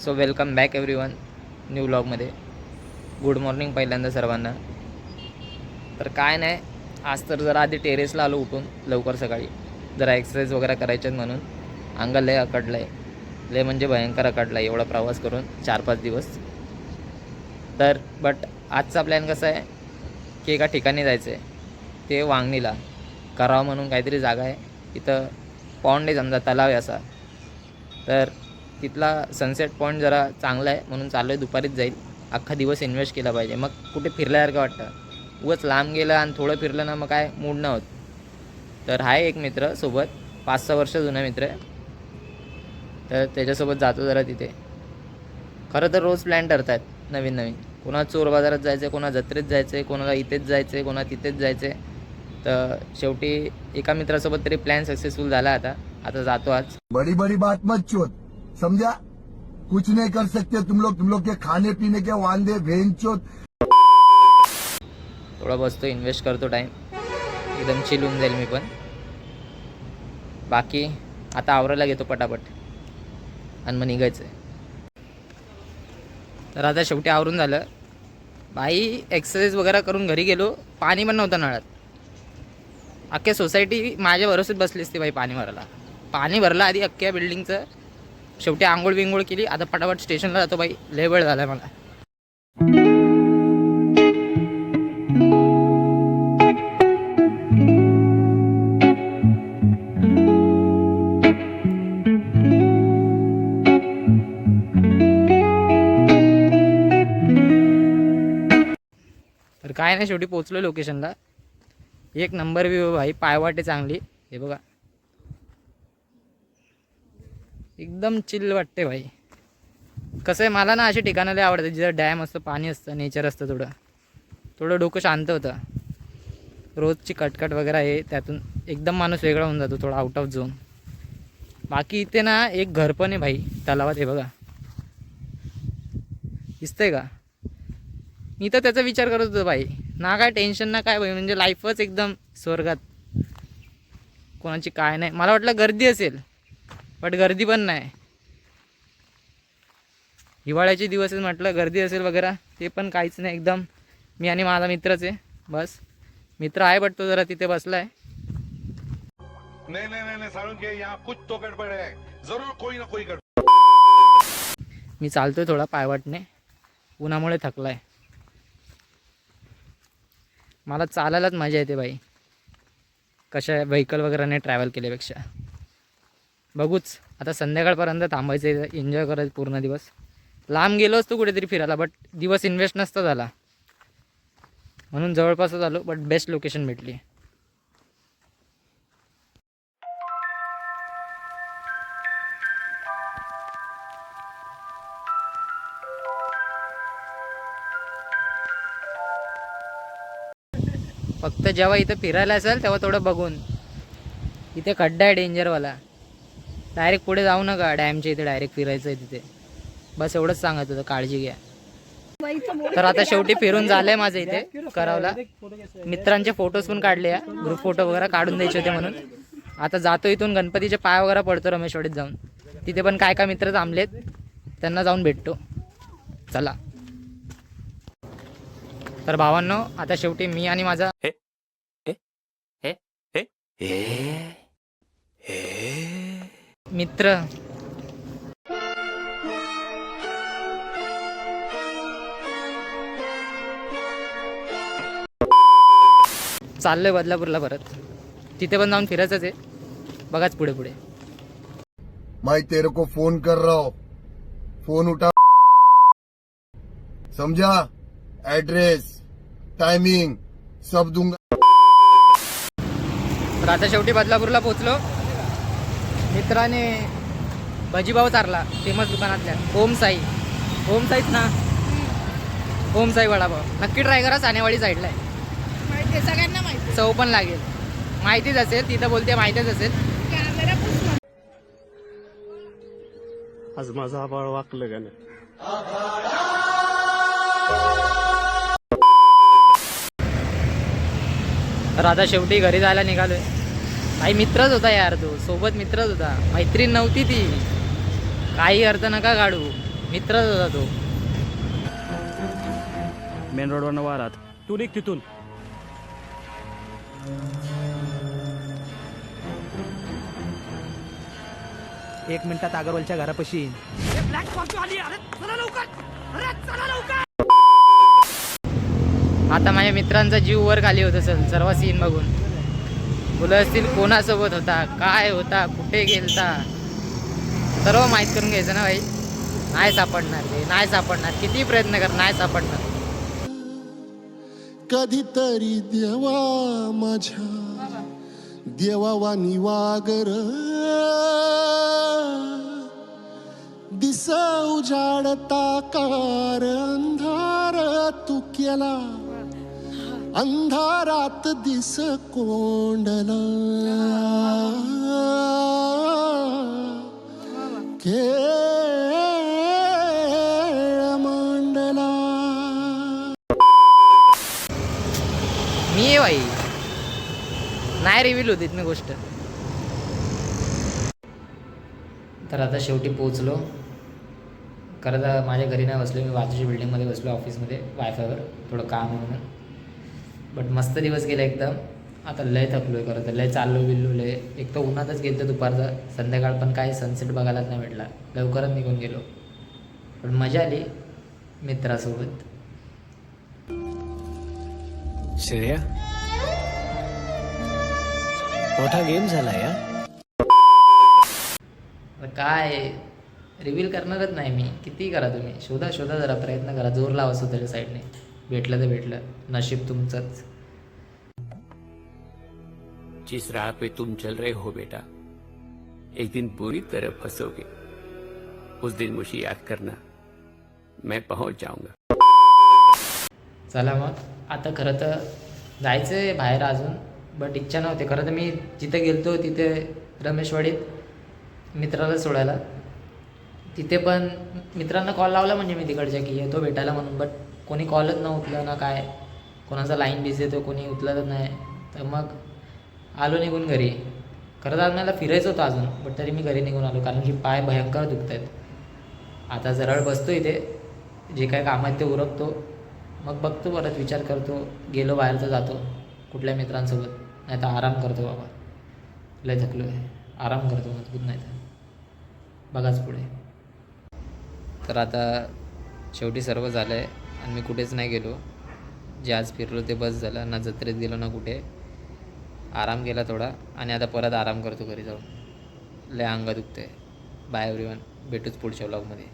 So welcome back everyone new व्लॉगमध्ये. Good morning पहिल्यांदा सर्वांना. तर काय नाही, आज तर जरा आधी टेरेसला आलो उठून लवकर सकाळी, जरा एक्सरसाइज वगैरे करायचे म्हणून. अंग लय अकडलं आहे, लय म्हणजे भयंकर अकडलं आहे एवढा प्रवास करून 4-5 दिवस. तर बट आजचा प्लॅन कसा आहे की एका ठिकाणी जायचं आहे, ते वांगणीला. करावं म्हणून काहीतरी जागा आहे, इथं पॉन्ड आहे समजा, तलाव आहे असा. तर तिथला सनसेट पॉईंट जरा चांगला आहे म्हणून चाललो आहे, दुपारीच जाईल. अख्खा दिवस इन्व्हेस्ट केला पाहिजे, मग कुठे फिरल्यासारखं वाटतं. उगाच लांब गेलं आणि थोडं फिरलं ना मग काय मूड न होत. तर आहे एक मित्र सोबत, 5-6 वर्ष जुना मित्र आहे, तर त्याच्यासोबत जातो जरा तिथे. खरं तर रोज प्लॅन ठरतात नवीन नवीन, कोणाला चोर बाजारात जायचं आहे, कोणा जत्रेत जायचं आहे, कोणाला इथेच जायचं आहे, कोणा तिथेच जायचं आहे. तर शेवटी एका मित्रासोबत तरी प्लॅन सक्सेसफुल झाला. आता जातो आज. बड़ी बड़ी बात मत चोत, समझा? कुछ नहीं कर सकते तुम लोग के खाने पीने के वांदे भेंचोत. थोडा बसतो, इन्व्हेस्ट करतो टाईम, एकदम चिल होऊन जाईल मी पण. बाकी आता आवरायला घेतो पटापट आणि मग निघायचं आहे. तर आता शेवटी आवरून झालं बाई. एक्सरसाइज वगैरे करून घरी गेलो, पाणी पण नव्हतं नळात. अख्ख्या सोसायटी माझ्या भरोश्यात बसली असती बाई पाणी भरायला. पाणी भरलं आधी अख्ख्या बिल्डिंगचं. शेवटी आंघोळ बिंघोळ केली, आता पटापट स्टेशनला जातो बाई, लय वेळ झाला मला. तर काय नाही, शेवटी पोचलो लोकेशनला. एक नंबर व्ह्यू भाई, पायवाटे चांगली. हे बघा, एकदम चिल वाटते भाई. कसं आहे, मला ना अशी ठिकाणं लय आवडतं जिथं डॅम असतं, पाणी असतं, नेचर असतं. थोडं डोकं शांत होतं. रोजची कटकट वगैरे आहे त्यातून एकदम माणूस वेगळा होऊन जातो, थोडा आउट ऑफ झोन. बाकी इथे ना एक घर पण आहे भाई तलावात, हे बघा दिसतंय का. मी तर त्याचा विचार करत होतो भाई, ना काय टेन्शन ना काय भाई, म्हणजे लाईफच एकदम स्वर्गात. कोणाची काय नाही. मला वाटलं गर्दी असेल, बट गर्दी पण नाही. हिवाळ्याचे दिवस आहेत म्हटलं गर्दी असेल वगैरे, ते पण काहीच नाही. एकदम मी आणि माझा मित्रच आहे बस. मित्र आहे बट तो जरा तिथे बसलाय. नहीं सारुण के यहाँ कुछ तो गड़बड़ है, जरूर कोई ना कोई गड़बड़. मी चालतोय थोडा पायवाटने, उन्हामुळे थकलाय. मला चालायलाच मजा येते बाई, कशा व्हेकल वगैरे ट्रॅव्हल केल्यापेक्षा. बघूच आता संध्याकाळपर्यंत थांबायचं आहे, एन्जॉय करायचं पूर्ण दिवस. लांब गेलो असतो कुठेतरी फिरायला, बट दिवस इन्व्हेस्ट नसता झाला म्हणून जवळपासच आलो, बट बेस्ट लोकेशन भेटली. फक्त जेव्हा इथं फिरायला असेल तेव्हा थोडं बघून. इथे खड्डा आहे डेंजरवाला, डायरेक्ट पुढे जाऊ नका. डॅमच्या इथे डायरेक्ट फिरायचं आहे तिथे, बस एवढंच सांगत होतं, काळजी घ्या. तर आता शेवटी फिरून झालंय माझं इथे करावला. मित्रांचे फोटोज पण काढले, ग्रुप फोटो वगैरे काढून द्यायचे होते म्हणून. आता जातो इथून, गणपतीचे पाय वगैरे पडतो रमेशवाडीत जाऊन. तिथे पण काय काय मित्र थांबलेत, त्यांना जाऊन भेटतो. चला. तर भावांनो, आता शेवटी मी आणि माझा मित्र चाललोय बदलापूरला परत. तिथे पण जाऊन फिरायचंच आहे, बघाच पुढे पुढे. मैं तेरे को फोन कर रहा हूँ, फोन उठा, समझा? एड्रेस टाइमिंग सब दूंगा. तर आता शेवटी बदलापूरला पोचलो. मित्राने भजीभाव चारला फेमस दुकानातल्या, ओम साईच ना, ओम साई वडापाव. नक्की ट्राय करा, सानेवाडी साईडला आहे. सगळ्यांना माहिती, चव पण लागेल. माहितीच असेल, तिथं बोलते माहितीच असेल. आज माझं आबाळ वाकलं का नाही. तर आता शेवटी घरी जायला निघालोय. भाई मित्रच होता यार, तो सोबत मित्रच होता, मैत्रीण नव्हती ती. काही अर्थ नका काढू, मित्रच होता तो. मेन रोडवरनं वारात तू निघ तिथून. एक मिनिटात अगरवालच्या घरापाशी येईन. आता माझ्या मित्रांचा जीव वर खाली होत असेल सर्व सीन बघून. मुलं असतील कोणासोबत होता, काय होता, कुठे गेलता, सर्व माहीत करून घ्यायचं ना भाई. नाही सापडणार ते, नाही सापडणार. किती प्रयत्न कर, नाही सापडणार. कधीतरी देवा माझ्या देवावानी वागर दिस उजाडता कार अंधार तू केला अंधारात दिस कोंडला खेळ मांडला. मी आहे भाई, नाही रिव्हील होती मी गोष्ट. तर आता शेवटी पोचलो. खरं तर माझ्या घरी नाही बसलो, मी बाजूच्या बिल्डिंगमध्ये बसलो ऑफिसमध्ये वायफायवर, थोडं काम आहे म्हणून. बट मस्त दिवस गेला एकदम. आता लय थकलो आहे खरं तर, लय चाललो बिल्लो लय. एक तर उन्हातच गेलं तर दुपारचा, संध्याकाळ पण काय सनसेट बघायलाच नाही भेटला, लवकरच निघून गेलो. पण मजा आली मित्रासोबत. श्रेया, मोठा गेम झाला या. आता काय रिव्हील करणारच नाही मी. किती करा तुम्ही, शोधा शोधा जरा, प्रयत्न करा, जोर लावा स्वतःच्या साईडने. भेटलं तर भेटलं, नशीब तुमचंच. जिस राह पे तुम चल रहे हो बेटा, एक दिन पूरी तरह फंसोगे. उस दिन मुझे याद करना, मैं पहुंच जाऊंगा. चला मग आता खरं तर जायचं आहे बाहेर अजून, बट इच्छा नव्हती. खरं तर मी जिथे गेलतो तिथे रमेशवाडीत मित्राला सोडायला, तिथे पण मित्रांना कॉल लावला म्हणजे मी तिकडच्या की येतो भेटायला म्हणून. बट कोणी कॉलच न उचलं ना काय, कोणाचा लाईन बिझी येतो, कोणी उचलतच नाही. तर मग आलो निघून घरी. खरं तर आज मला फिरायचं होतं अजून, बट तरी मी घरी निघून आलो कारण की पाय भयंकर दुखत आहेत. आता जरळ बसतो इथे, जे काय काम आहेत ते उरकतो, मग बघतो, परत विचार करतो. गेलो बाहेर तर जातो कुठल्या मित्रांसोबत, नाही तर आराम करतो. बाबा लय थकलो आहे, आराम करतो मजबूत, नाही तर बघाच पुढे. तर आता शेवटी सर्व झालं आहे आणि मी कुठेच नाही गेलो. जे आज फिरलो ते बस झालं. ना जत्रेत गेलो ना कुठे. आराम केला थोडा आणि आता परत आराम करतो घरी जाऊन. लय अंग दुखतं आहे. बाय एव्हरीवन, भेटूच पुढच्या व्लॉगमध्ये.